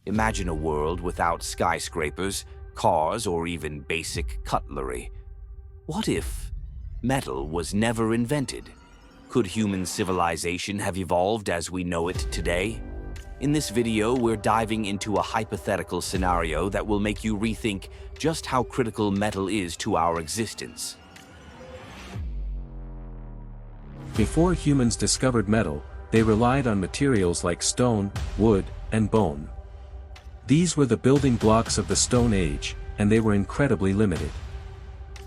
Imagine a world without skyscrapers, cars, or even basic cutlery. What if metal was never invented? Could human civilization have evolved as we know it today? In this video, we're diving into a hypothetical scenario that will make you rethink just how critical metal is to our existence. Before humans discovered metal, they relied on materials like stone, wood, and bone. These were the building blocks of the Stone Age, and they were incredibly limited.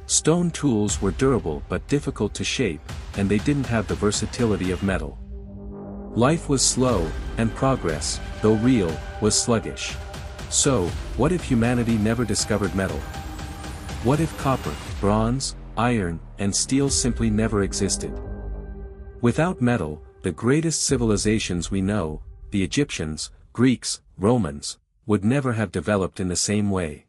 Stone tools were durable but difficult to shape, and they didn't have the versatility of metal. Life was slow, and progress, though real, was sluggish. So, what if humanity never discovered metal? What if copper, bronze, iron, and steel simply never existed? Without metal, the greatest civilizations we know, the Egyptians, Greeks, Romans, would never have developed in the same way.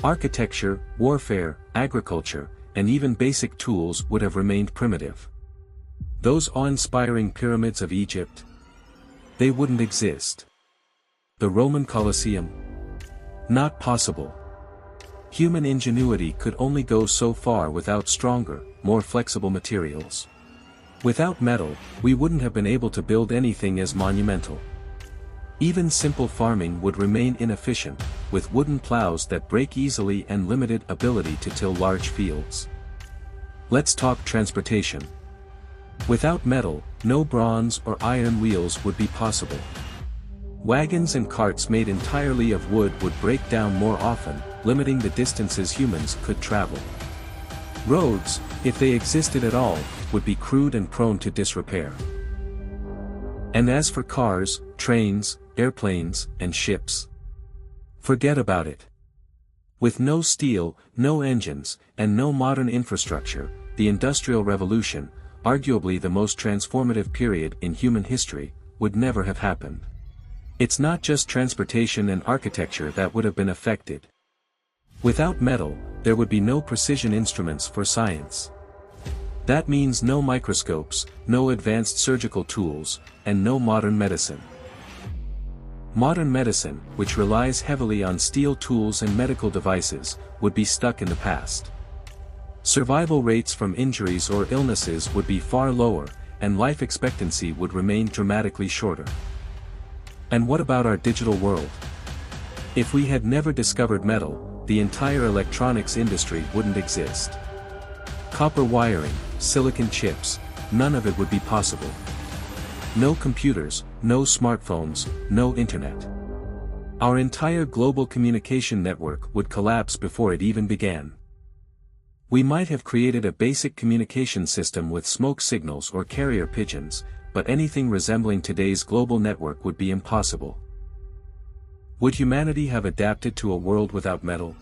Architecture, warfare, agriculture, and even basic tools would have remained primitive. Those awe-inspiring pyramids of Egypt? They wouldn't exist. The Roman Colosseum? Not possible. Human ingenuity could only go so far without stronger, more flexible materials. Without metal, we wouldn't have been able to build anything as monumental. Even simple farming would remain inefficient, with wooden plows that break easily and limited ability to till large fields. Let's talk transportation. Without metal, no bronze or iron wheels would be possible. Wagons and carts made entirely of wood would break down more often, limiting the distances humans could travel. Roads, if they existed at all, would be crude and prone to disrepair. And as for cars, trains, airplanes, and ships, forget about it. With no steel, no engines, and no modern infrastructure, the Industrial Revolution, arguably the most transformative period in human history, would never have happened. It's not just transportation and architecture that would have been affected. Without metal, there would be no precision instruments for science. That means no microscopes, no advanced surgical tools, and no modern medicine. Modern medicine, which relies heavily on steel tools and medical devices, would be stuck in the past. Survival rates from injuries or illnesses would be far lower, and life expectancy would remain dramatically shorter. And what about our digital world? If we had never discovered metal, the entire electronics industry wouldn't exist. Copper wiring, silicon chips, none of it would be possible. No computers, no smartphones, no internet. Our entire global communication network would collapse before it even began. We might have created a basic communication system with smoke signals or carrier pigeons, but anything resembling today's global network would be impossible. Would humanity have adapted to a world without metal?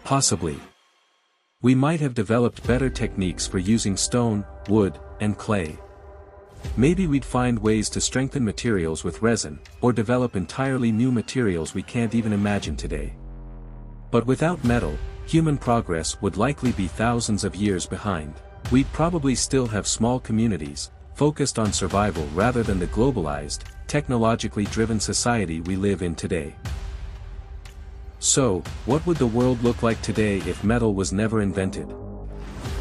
Possibly. We might have developed better techniques for using stone, wood, and clay. Maybe we'd find ways to strengthen materials with resin, or develop entirely new materials we can't even imagine today. But without metal, human progress would likely be thousands of years behind. We'd probably still have small communities, focused on survival rather than the globalized, technologically driven society we live in today. So, what would the world look like today if metal was never invented?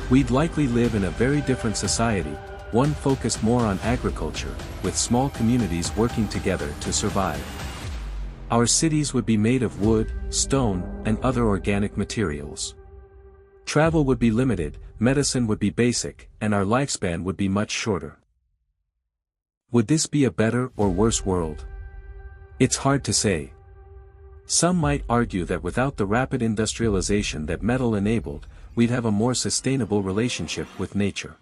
We'd likely live in a very different society, one focused more on agriculture, with small communities working together to survive. Our cities would be made of wood, stone, and other organic materials. Travel would be limited, medicine would be basic, and our lifespan would be much shorter. Would this be a better or worse world? It's hard to say. Some might argue that without the rapid industrialization that metal enabled, we'd have a more sustainable relationship with nature.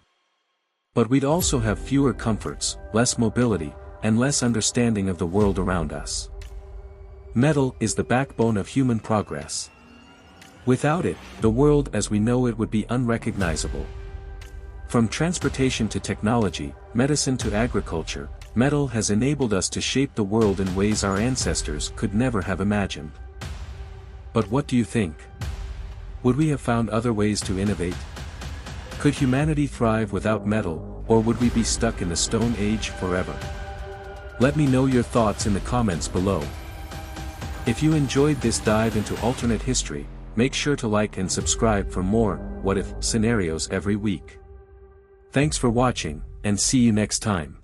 But we'd also have fewer comforts, less mobility, and less understanding of the world around us. Metal is the backbone of human progress. Without it, the world as we know it would be unrecognizable. From transportation to technology, medicine to agriculture, metal has enabled us to shape the world in ways our ancestors could never have imagined. But what do you think? Would we have found other ways to innovate? Could humanity thrive without metal, or would we be stuck in the Stone Age forever? Let me know your thoughts in the comments below. If you enjoyed this dive into alternate history, make sure to like and subscribe for more what if scenarios every week. Thanks for watching, and see you next time.